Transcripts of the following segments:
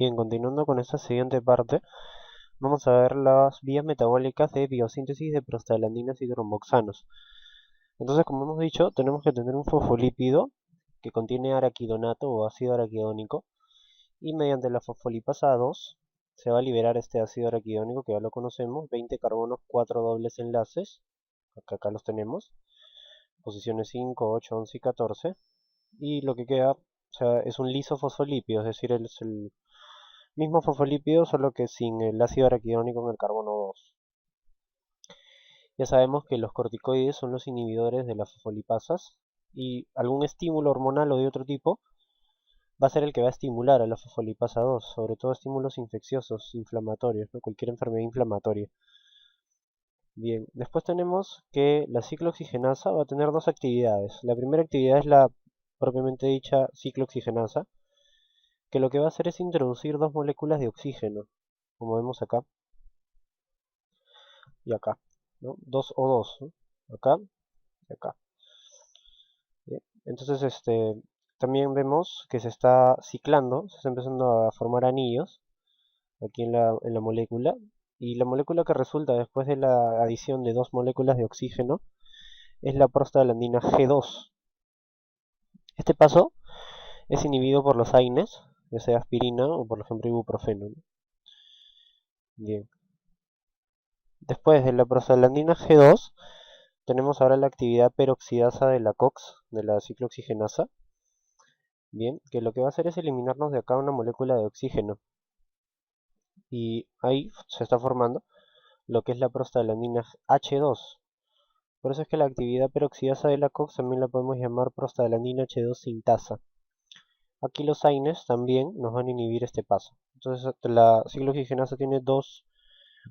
Bien, continuando con esta siguiente parte, vamos a ver las vías metabólicas de biosíntesis de prostaglandinas y tromboxanos. Entonces, como hemos dicho, tenemos que tener un fosfolípido que contiene araquidonato o ácido araquidónico, y mediante la fosfolipasa 2 se va a liberar este ácido araquidónico que ya lo conocemos, 20 carbonos, 4 dobles enlaces, acá los tenemos, posiciones 5, 8, 11 y 14, y lo que queda, es un lisofosfolípido, es decir, es el mismo fosfolípido, solo que sin el ácido araquidónico en el carbono 2. Ya sabemos que los corticoides son los inhibidores de las fosfolipasas, y algún estímulo hormonal o de otro tipo va a ser el que va a estimular a la fosfolipasa 2, sobre todo estímulos infecciosos, inflamatorios, ¿no? Cualquier enfermedad inflamatoria. Bien, después tenemos que la ciclooxigenasa va a tener dos actividades. La primera actividad es la propiamente dicha ciclooxigenasa, que lo que va a hacer es introducir dos moléculas de oxígeno, como vemos acá y acá, ¿no? 2O2, ¿no? Acá y acá. Bien. Entonces, también vemos que se está ciclando, se está empezando a formar anillos aquí en la molécula, y la molécula que resulta después de la adición de dos moléculas de oxígeno es la prostaglandina G2. Este paso es inhibido por los AINES, ya sea aspirina o por ejemplo ibuprofeno, ¿no? Bien. Después de la prostaglandina G2 tenemos ahora la actividad peroxidasa de la COX, de la ciclooxigenasa. Bien, que lo que va a hacer es eliminarnos de acá una molécula de oxígeno. Y ahí se está formando lo que es la prostaglandina H2. Por eso es que la actividad peroxidasa de la COX también la podemos llamar prostaglandina H2 sintasa. Aquí los AINES también nos van a inhibir este paso. Entonces la ciclooxigenasa tiene dos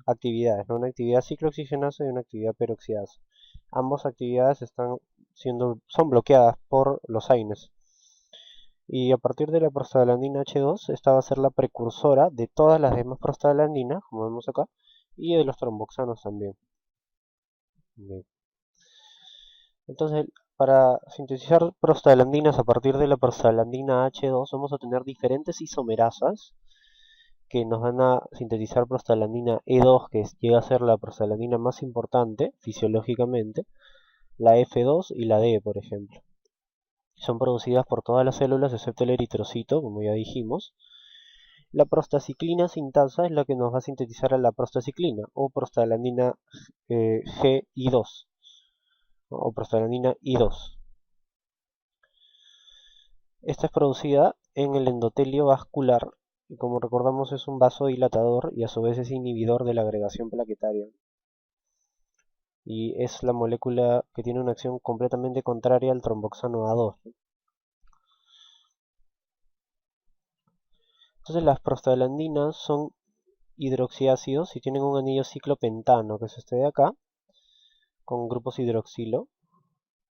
actividades, ¿no? Una actividad ciclooxigenasa y una actividad peroxidasa. Ambas actividades son bloqueadas por los AINES. Y a partir de la prostaglandina H2, esta va a ser la precursora de todas las demás prostaglandinas, como vemos acá, y de los tromboxanos también. Bien. Entonces, para sintetizar prostaglandinas a partir de la prostaglandina H2, vamos a tener diferentes isomerasas que nos van a sintetizar prostaglandina E2, que llega a ser la prostaglandina más importante fisiológicamente, la F2 y la D, por ejemplo. Son producidas por todas las células excepto el eritrocito, como ya dijimos. La prostaciclina sintasa es la que nos va a sintetizar a la prostaciclina, o prostaglandina GI2, ¿no? O prostaglandina I2. Esta es producida en el endotelio vascular, y como recordamos es un vasodilatador y a su vez es inhibidor de la agregación plaquetaria. Y es la molécula que tiene una acción completamente contraria al tromboxano A2, ¿no? Entonces las prostaglandinas son hidroxiácidos y tienen un anillo ciclopentano, que es este de acá, con grupos hidroxilo,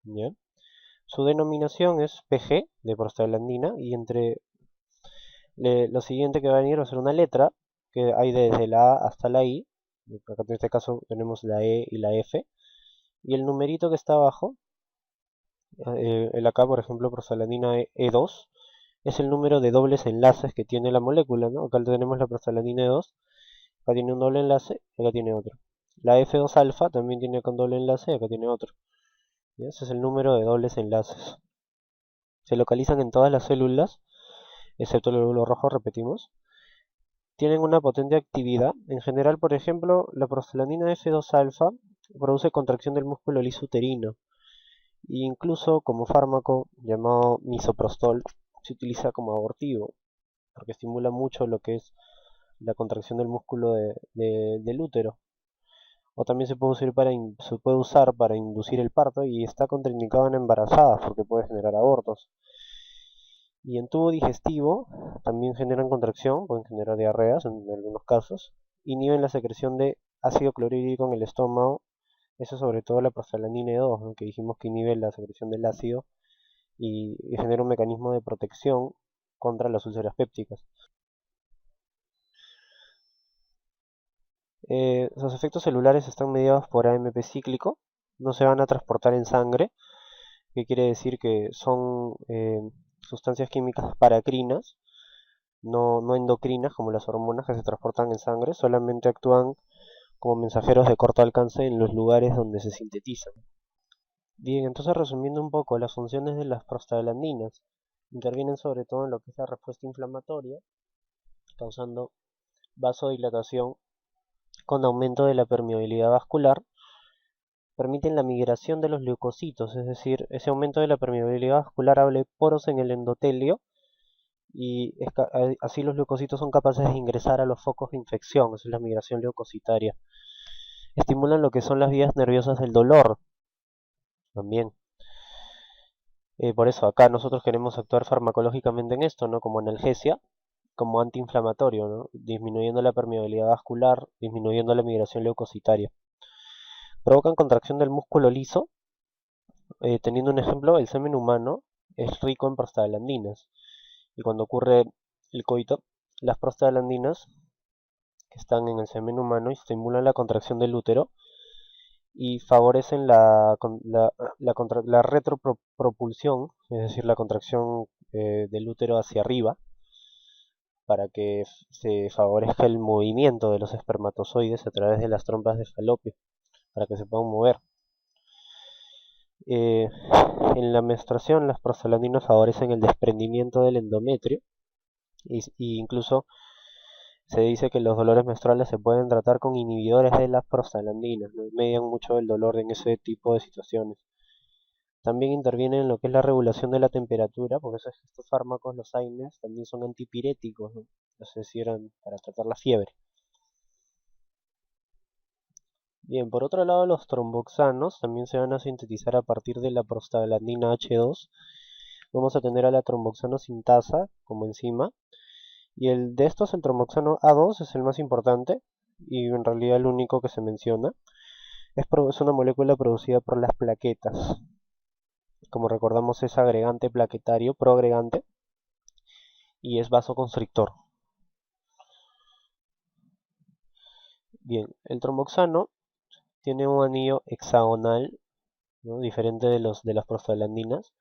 ¿ya? Su denominación es PG de prostaglandina, y entre lo siguiente que va a venir va a ser una letra que hay desde la A hasta la I. Acá en este caso tenemos la E y la F, y el numerito que está abajo, el acá por ejemplo prostaglandina E2, es el número de dobles enlaces que tiene la molécula, ¿no? Acá tenemos la prostaglandina E2, acá tiene un doble enlace, acá tiene otro. La F2 alfa también tiene con doble enlace, acá tiene otro. ¿Y ese es el número de dobles enlaces? Se localizan en todas las células, excepto el glóbulo rojo, repetimos. Tienen una potente actividad. En general, por ejemplo, la prostaglandina F2 alfa produce contracción del músculo liso uterino. E incluso como fármaco llamado misoprostol se utiliza como abortivo, porque estimula mucho lo que es la contracción del músculo del útero. O también se puede usar para inducir el parto, y está contraindicado en embarazadas porque puede generar abortos. Y en tubo digestivo también generan contracción, pueden generar diarreas en algunos casos. Inhiben la secreción de ácido clorhídrico en el estómago, eso sobre todo la prostaglandina E2, ¿no? Que dijimos que inhibe la secreción del ácido y genera un mecanismo de protección contra las úlceras pépticas. Los efectos celulares están mediados por AMP cíclico, no se van a transportar en sangre, que quiere decir que son sustancias químicas paracrinas, no endocrinas como las hormonas que se transportan en sangre, solamente actúan como mensajeros de corto alcance en los lugares donde se sintetizan. Bien, entonces resumiendo un poco, las funciones de las prostaglandinas intervienen sobre todo en lo que es la respuesta inflamatoria, causando vasodilatación con aumento de la permeabilidad vascular, permiten la migración de los leucocitos, es decir, ese aumento de la permeabilidad vascular abre poros en el endotelio y así los leucocitos son capaces de ingresar a los focos de infección, esa es la migración leucocitaria. Estimulan lo que son las vías nerviosas del dolor también. Por eso acá nosotros queremos actuar farmacológicamente en esto, ¿no? Como analgesia, como antiinflamatorio, ¿no? Disminuyendo la permeabilidad vascular, disminuyendo la migración leucocitaria. Provocan contracción del músculo liso, teniendo un ejemplo, el semen humano es rico en prostaglandinas. Y cuando ocurre el coito, las prostaglandinas que están en el semen humano estimulan la contracción del útero y favorecen la retropropulsión, es decir, la contracción del útero hacia arriba, para que se favorezca el movimiento de los espermatozoides a través de las trompas de falopio, para que se puedan mover. Eh, en la menstruación, las prostaglandinas favorecen el desprendimiento del endometrio y incluso se dice que los dolores menstruales se pueden tratar con inhibidores de las prostaglandinas, ¿no? Median mucho el dolor en ese tipo de situaciones. También intervienen en lo que es la regulación de la temperatura, porque eso es que estos fármacos, los AINES, también son antipiréticos, ¿no? Es decir, para tratar la fiebre. Bien, por otro lado, los tromboxanos también se van a sintetizar a partir de la prostaglandina H2. Vamos a tener a la tromboxano sintasa como enzima. Y el de estos, el tromboxano A2, es el más importante y en realidad el único que se menciona. Es una molécula producida por las plaquetas. Como recordamos, es agregante plaquetario, proagregante, y es vasoconstrictor. Bien, el tromboxano tiene un anillo hexagonal, ¿no? Diferente de las prostaglandinas,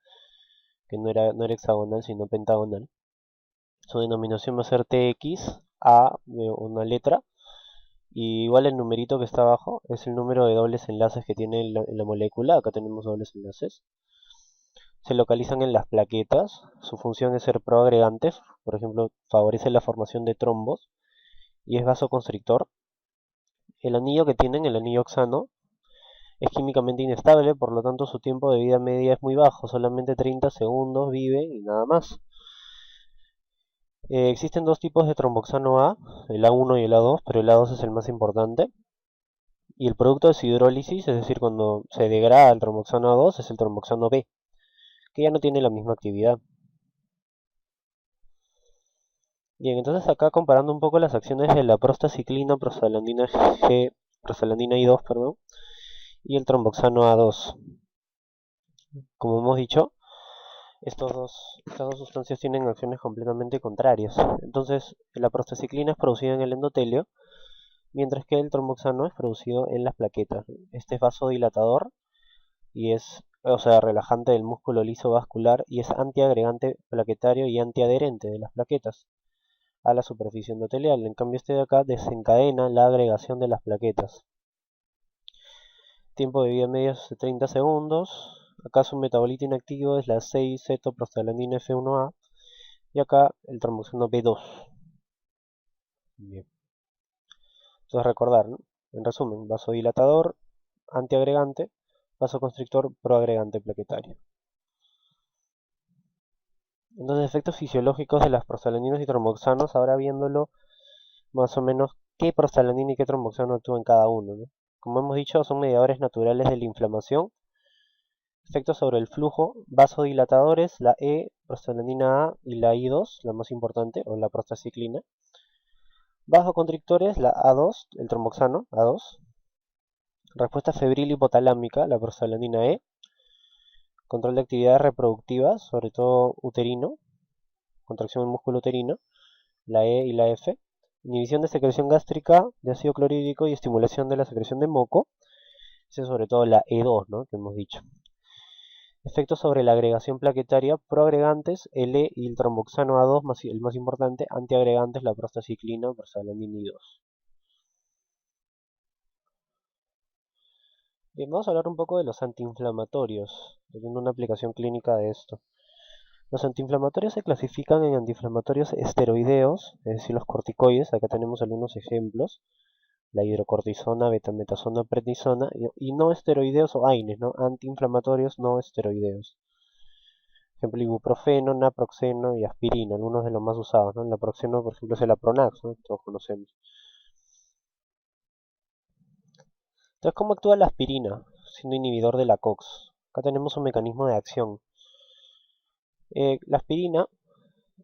que no era hexagonal, sino pentagonal. Su denominación va a ser TX, A de una letra, y igual el numerito que está abajo es el número de dobles enlaces que tiene en la molécula. Acá tenemos dobles enlaces. Se localizan en las plaquetas. Su función es ser proagregante, por ejemplo, favorece la formación de trombos y es vasoconstrictor. El anillo que tienen, el anillo oxano, es químicamente inestable, por lo tanto su tiempo de vida media es muy bajo, solamente 30 segundos vive y nada más. Existen dos tipos de tromboxano A, el A1 y el A2, pero el A2 es el más importante. Y el producto de su hidrólisis, es decir, cuando se degrada el tromboxano A2, es el tromboxano B, que ya no tiene la misma actividad. Bien, entonces acá comparando un poco las acciones de la prostaciclina, prostaglandina I2, perdón, y el tromboxano A2. Como hemos dicho, estas dos sustancias tienen acciones completamente contrarias. Entonces, la prostaciclina es producida en el endotelio, mientras que el tromboxano es producido en las plaquetas. Este es vasodilatador y es, o sea, relajante del músculo liso vascular y es antiagregante plaquetario y antiadherente de las plaquetas a la superficie endotelial. En cambio, este de acá desencadena la agregación de las plaquetas. Tiempo de vida medio es de 30 segundos. Acá su metabolito inactivo es la 6-cetoprostaglandina F1A y acá el tromboxano B2. Bien. Entonces recordar, ¿no? En resumen, vasodilatador, antiagregante, vasoconstrictor, proagregante plaquetario. Entonces, efectos fisiológicos de las prostaglandinas y tromboxanos, ahora viéndolo más o menos qué prostaglandina y qué tromboxano actúan cada uno, ¿no? Como hemos dicho, son mediadores naturales de la inflamación. Efectos sobre el flujo, vasodilatadores, la prostaglandina A y la I2, la más importante, o la prostaciclina. Vasoconstrictores, la A2, el tromboxano, A2. Respuesta febril hipotalámica, la prostaglandina E. Control de actividades reproductivas, sobre todo uterino, contracción del músculo uterino, la E y la F. Inhibición de secreción gástrica de ácido clorhídrico y estimulación de la secreción de moco. Esa es sobre todo la E2, ¿no? Que hemos dicho. Efectos sobre la agregación plaquetaria: proagregantes, L y el tromboxano A2, el más importante; antiagregantes, la prostaciclina, prostaglandina I2. Bien, vamos a hablar un poco de los antiinflamatorios, teniendo una aplicación clínica de esto. Los antiinflamatorios se clasifican en antiinflamatorios esteroideos, es decir, los corticoides. Acá tenemos algunos ejemplos: la hidrocortisona, betametasona, prednisona, y no esteroideos o AINES, ¿no? Antiinflamatorios no esteroideos. Ejemplo, ibuprofeno, naproxeno y aspirina, algunos de los más usados, ¿no? El naproxeno, por ejemplo, es el Apronax, ¿no? Todos conocemos. Entonces, ¿cómo actúa la aspirina, siendo inhibidor de la COX? Acá tenemos un mecanismo de acción. La aspirina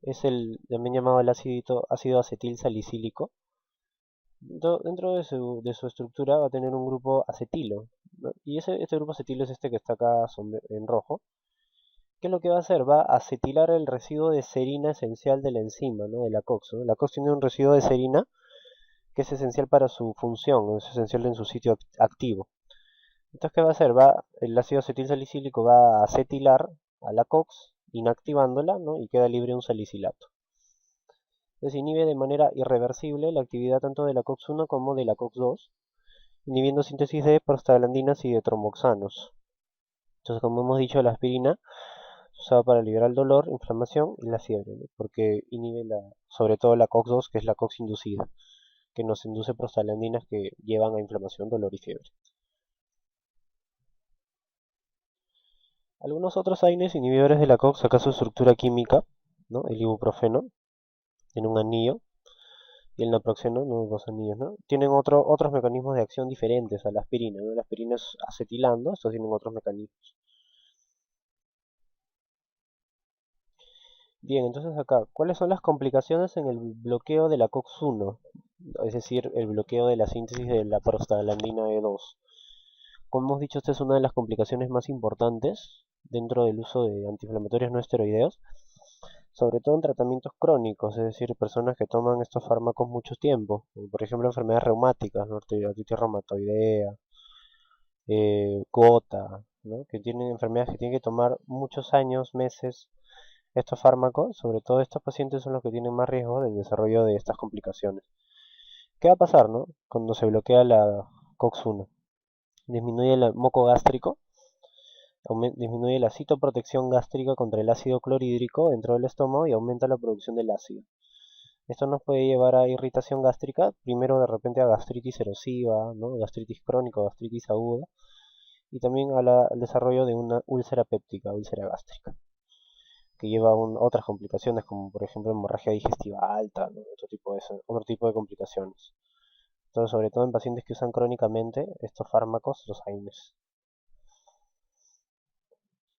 es el también llamado el ácido acetil salicílico. Dentro de su estructura va a tener un grupo acetilo, ¿no? Y este grupo acetilo es este que está acá en rojo. ¿Qué es lo que va a hacer? Va a acetilar el residuo de serina esencial de la enzima, ¿no? De la COX, ¿no? La COX tiene un residuo de serina que es esencial para su función, es esencial en su sitio activo. Entonces, ¿qué va a hacer? El ácido acetil salicílico va a acetilar a la COX, inactivándola, ¿no? Y queda libre un salicilato. Entonces inhibe de manera irreversible la actividad tanto de la COX-1 como de la COX-2, inhibiendo síntesis de prostaglandinas y de tromboxanos. Entonces, como hemos dicho, la aspirina se usaba para aliviar el dolor, inflamación y la fiebre, ¿no? Porque inhibe sobre todo la COX-2, que es la COX inducida, que nos induce prostaglandinas que llevan a inflamación, dolor y fiebre. Algunos otros AINES inhibidores de la COX, acá su estructura química, ¿no? El ibuprofeno tiene un anillo y el naproxeno, ¿no? Dos anillos, ¿no? Tienen otros mecanismos de acción diferentes a la aspirina, ¿no? La aspirina es acetilando, estos tienen otros mecanismos. Bien, entonces acá, ¿cuáles son las complicaciones en el bloqueo de la COX-1? Es decir, el bloqueo de la síntesis de la prostaglandina E2. Como hemos dicho, esta es una de las complicaciones más importantes dentro del uso de antiinflamatorios no esteroideos, sobre todo en tratamientos crónicos, es decir, personas que toman estos fármacos mucho tiempo, como por ejemplo enfermedades reumáticas, ¿no? Artritis reumatoidea, gota, ¿no? Que tienen enfermedades que tienen que tomar muchos años, meses, estos fármacos. Sobre todo estos pacientes son los que tienen más riesgo del desarrollo de estas complicaciones. ¿Qué va a pasar, no? Cuando se bloquea la COX-1? Disminuye el moco gástrico, disminuye la citoprotección gástrica contra el ácido clorhídrico dentro del estómago y aumenta la producción del ácido. Esto nos puede llevar a irritación gástrica, primero de repente a gastritis erosiva, ¿no? Gastritis crónica, gastritis aguda, y también al desarrollo de una úlcera péptica, úlcera gástrica, que lleva a otras complicaciones como por ejemplo hemorragia digestiva alta, ¿no? Otro tipo de complicaciones. Entonces, sobre todo en pacientes que usan crónicamente estos fármacos, los AINES.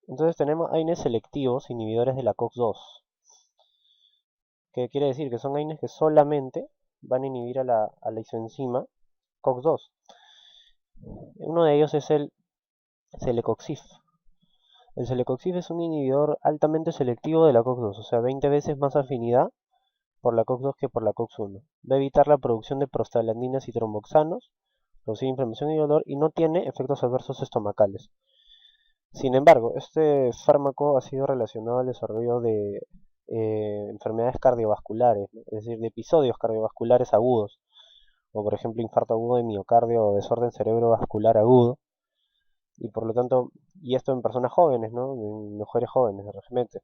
Entonces tenemos AINES selectivos, inhibidores de la COX-2, que quiere decir que son AINES que solamente van a inhibir a la isoenzima COX-2. Uno de ellos es el celecoxib. El celecoxib es un inhibidor altamente selectivo de la COX-2, o sea, 20 veces más afinidad por la COX-2 que por la COX-1. Va a evitar la producción de prostaglandinas y tromboxanos, producir inflamación y dolor, y no tiene efectos adversos estomacales. Sin embargo, este fármaco ha sido relacionado al desarrollo de enfermedades cardiovasculares, ¿no? Es decir, de episodios cardiovasculares agudos, o por ejemplo infarto agudo de miocardio o desorden cerebrovascular agudo, y por lo tanto, y esto en personas jóvenes, ¿no? En mujeres jóvenes, realmente.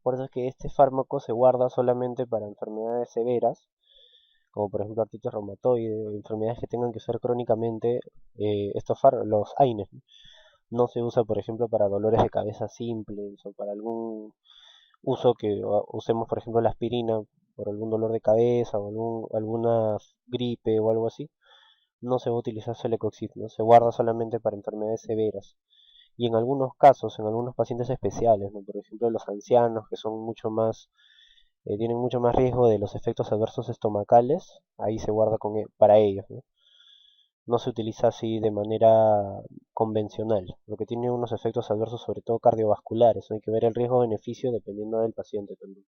Por eso es que este fármaco se guarda solamente para enfermedades severas, como por ejemplo artritis reumatoide, o enfermedades que tengan que ser crónicamente los AINES, ¿no? No se usa, por ejemplo, para dolores de cabeza simples o para algún uso que usemos, por ejemplo, la aspirina por algún dolor de cabeza o alguna gripe o algo así. No se va a utilizar celecoxib, ¿no? Se guarda solamente para enfermedades severas. Y en algunos casos, en algunos pacientes especiales, ¿no? Por ejemplo, los ancianos que son tienen mucho más riesgo de los efectos adversos estomacales, ahí se guarda para ellos, ¿no? No se utiliza así de manera convencional, porque tiene unos efectos adversos sobre todo cardiovasculares, ¿no? Hay que ver el riesgo-beneficio dependiendo del paciente también.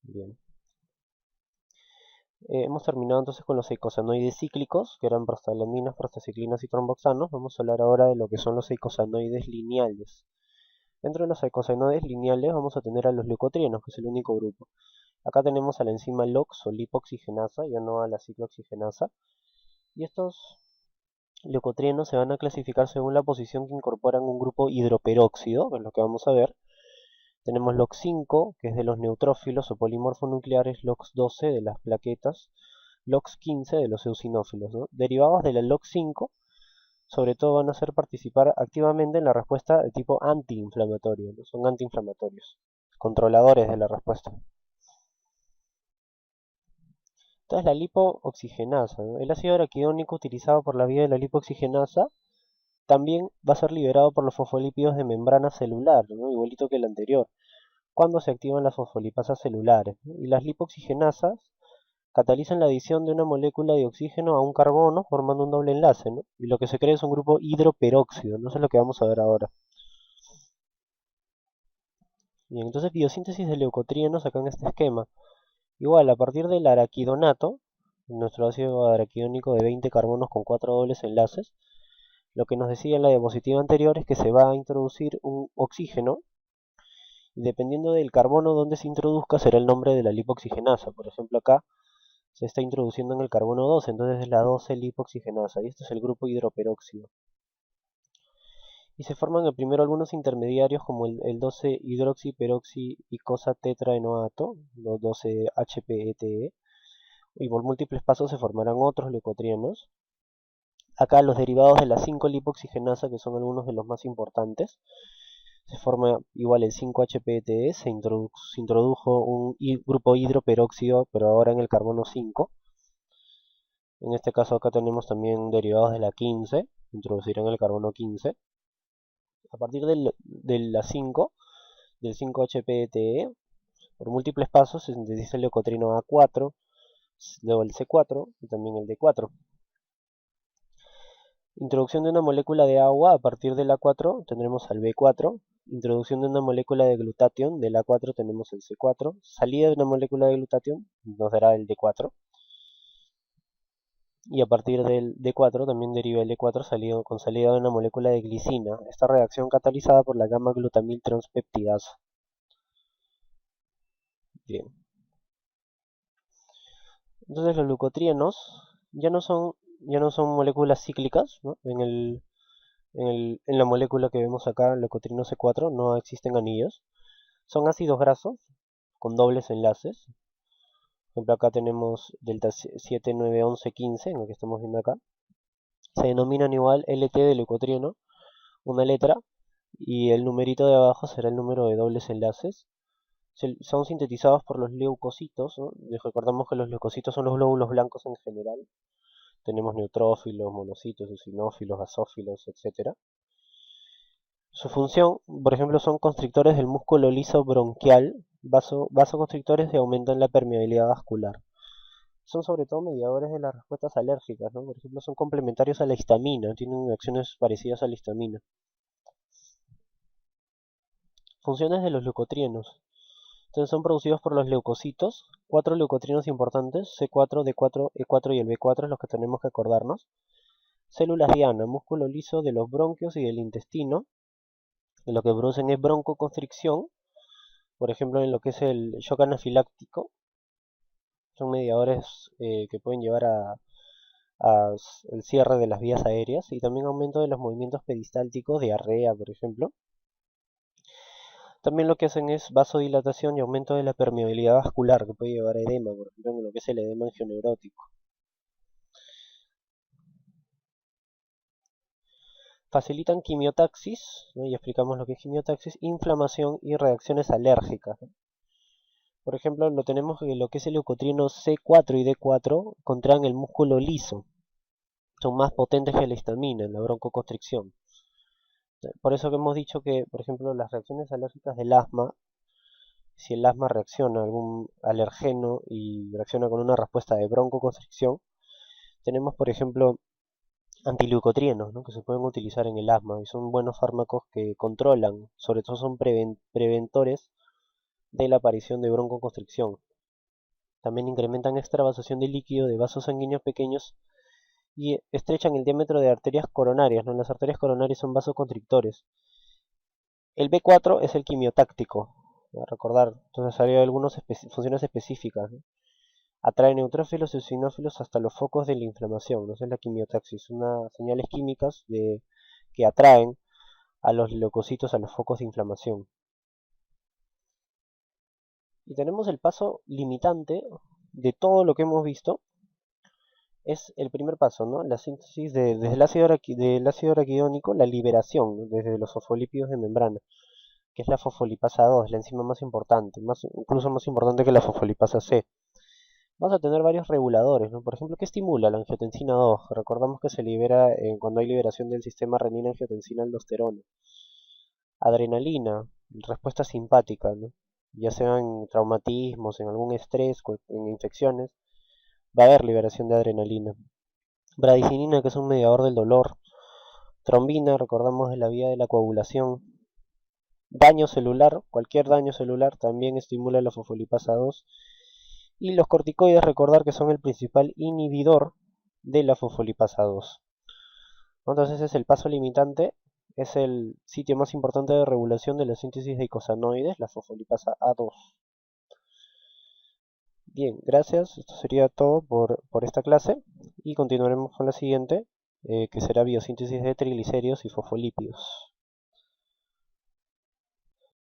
Bien. Hemos terminado entonces con los eicosanoides cíclicos, que eran prostaglandinas, prostaciclinas y tromboxanos. Vamos a hablar ahora de lo que son los eicosanoides lineales. Dentro de los eicosanoides lineales vamos a tener a los leucotrienos, que es el único grupo. Acá tenemos a la enzima LOX o lipoxigenasa, ya no a la ciclooxigenasa. Y estos leucotrienos se van a clasificar según la posición que incorporan un grupo hidroperóxido, que es lo que vamos a ver. Tenemos LOX5, que es de los neutrófilos o polimorfonucleares, LOX12 de las plaquetas, LOX15 de los eosinófilos, ¿no? Derivados de la LOX5, sobre todo van a hacer participar activamente en la respuesta de tipo antiinflamatorio, ¿no? Son antiinflamatorios, controladores de la respuesta. Entonces la lipooxigenasa, ¿no? El ácido araquidónico utilizado por la vía de la lipooxigenasa también va a ser liberado por los fosfolípidos de membrana celular, ¿no? Igualito que el anterior, cuando se activan las fosfolipasas celulares, ¿no? Y las lipoxigenasas catalizan la adición de una molécula de oxígeno a un carbono formando un doble enlace, ¿no? Y lo que se crea es un grupo hidroperóxido, ¿no? Eso es lo que vamos a ver ahora. Bien, entonces biosíntesis de leucotrienos acá en este esquema. Igual, a partir del araquidonato, nuestro ácido araquidónico de 20 carbonos con 4 dobles enlaces, lo que nos decía en la diapositiva anterior es que se va a introducir un oxígeno y dependiendo del carbono donde se introduzca será el nombre de la lipoxigenasa. Por ejemplo, acá se está introduciendo en el carbono 12, entonces es la 12-lipoxigenasa y este es el grupo hidroperóxido. Y se forman primero algunos intermediarios como el 12-hidroxiperoxiicosa tetraenoato, los 12-HPETE, y por múltiples pasos se formarán otros leucotrienos. Acá los derivados de la 5-lipoxigenasa, que son algunos de los más importantes, se forma igual el 5-HPTE, se introdujo un grupo hidroperóxido, pero ahora en el carbono 5. En este caso acá tenemos también derivados de la 15, se introducirán el carbono 15. A partir de la 5, del 5-HPTE, por múltiples pasos se sintetiza el leucotrino A4, luego el C4 y también el D4. Introducción de una molécula de agua a partir del A4 tendremos al B4. Introducción de una molécula de glutatión del A4 tenemos el C4. Salida de una molécula de glutatión nos dará el D4. Y a partir del D4 también deriva el D4 con salida de una molécula de glicina. Esta reacción catalizada por la gamma glutamil transpeptidasa. Bien. Entonces los leucotrienos ya no son moléculas cíclicas, ¿no? En la molécula que vemos acá, leucotrino C4, no existen anillos. Son ácidos grasos con dobles enlaces. Por ejemplo, acá tenemos delta 7, 9, 11, 15, en lo que estamos viendo acá. Se denominan igual LT de leucotrieno, una letra, y el numerito de abajo será el número de dobles enlaces. Son sintetizados por los leucocitos, ¿no? Les recordamos que los leucocitos son los glóbulos blancos en general. Tenemos neutrófilos, monocitos, eosinófilos, basófilos, etc. Su función, por ejemplo, son constrictores del músculo liso bronquial, vasoconstrictores que aumentan la permeabilidad vascular. Son sobre todo mediadores de las respuestas alérgicas, ¿no? Por ejemplo, son complementarios a la histamina, tienen acciones parecidas a la histamina. Funciones de los leucotrienos. Entonces son producidos por los leucocitos, 4 leucotrienos importantes, C4, D4, E4 y el B4 es los que tenemos que acordarnos. Células diana, músculo liso de los bronquios y del intestino, y lo que producen es broncoconstricción, por ejemplo en lo que es el shock anafiláctico, son mediadores que pueden llevar el cierre de las vías aéreas y también aumento de los movimientos peristálticos, diarrea, por ejemplo. También lo que hacen es vasodilatación y aumento de la permeabilidad vascular, que puede llevar a edema, por ejemplo, en lo que es el edema angioneurótico. Facilitan quimiotaxis, ¿no? Ya explicamos lo que es quimiotaxis, inflamación y reacciones alérgicas, ¿no? Por ejemplo, tenemos lo que es el leucotrieno C4 y D4 contraen el músculo liso. Son más potentes que la histamina en la broncoconstricción. Por eso que hemos dicho que, por ejemplo, las reacciones alérgicas del asma, si el asma reacciona a algún alergeno y reacciona con una respuesta de broncoconstricción, tenemos, por ejemplo, antileucotrienos, ¿no? Que se pueden utilizar en el asma y son buenos fármacos que controlan, sobre todo son preventores de la aparición de broncoconstricción. También incrementan extravasación de líquido de vasos sanguíneos pequeños y estrechan el diámetro de arterias coronarias, ¿no? Las arterias coronarias son vasoconstrictores. El B4 es el quimiotáctico, a recordar, entonces hay algunas funciones específicas, ¿no? Atrae neutrófilos y eosinófilos hasta los focos de la inflamación, ¿no? Esa es la quimiotaxis, unas señales químicas que atraen a los leucocitos a los focos de inflamación. Y tenemos el paso limitante de todo lo que hemos visto, es el primer paso, ¿no? La síntesis desde del ácido araquidónico, la liberación, ¿no? Desde los fosfolípidos de membrana, que es la fosfolipasa 2, la enzima más importante, incluso más importante que la fosfolipasa C. Vamos a tener varios reguladores, ¿no? Por ejemplo, ¿qué estimula la angiotensina 2? Recordamos que se libera cuando hay liberación del sistema renina-angiotensina-aldosterona. Adrenalina, respuesta simpática, ¿no? Ya sea en traumatismos, en algún estrés, en infecciones, va a haber liberación de adrenalina. Bradicinina, que es un mediador del dolor. Trombina, recordamos de la vía de la coagulación. Daño celular, cualquier daño celular también estimula la fosfolipasa 2. Y los corticoides, recordar que son el principal inhibidor de la fosfolipasa 2. Entonces ese es el paso limitante, es el sitio más importante de regulación de la síntesis de icosanoides, la fosfolipasa A2. Bien, gracias. Esto sería todo por esta clase y continuaremos con la siguiente, que será biosíntesis de triglicéridos y fosfolípidos.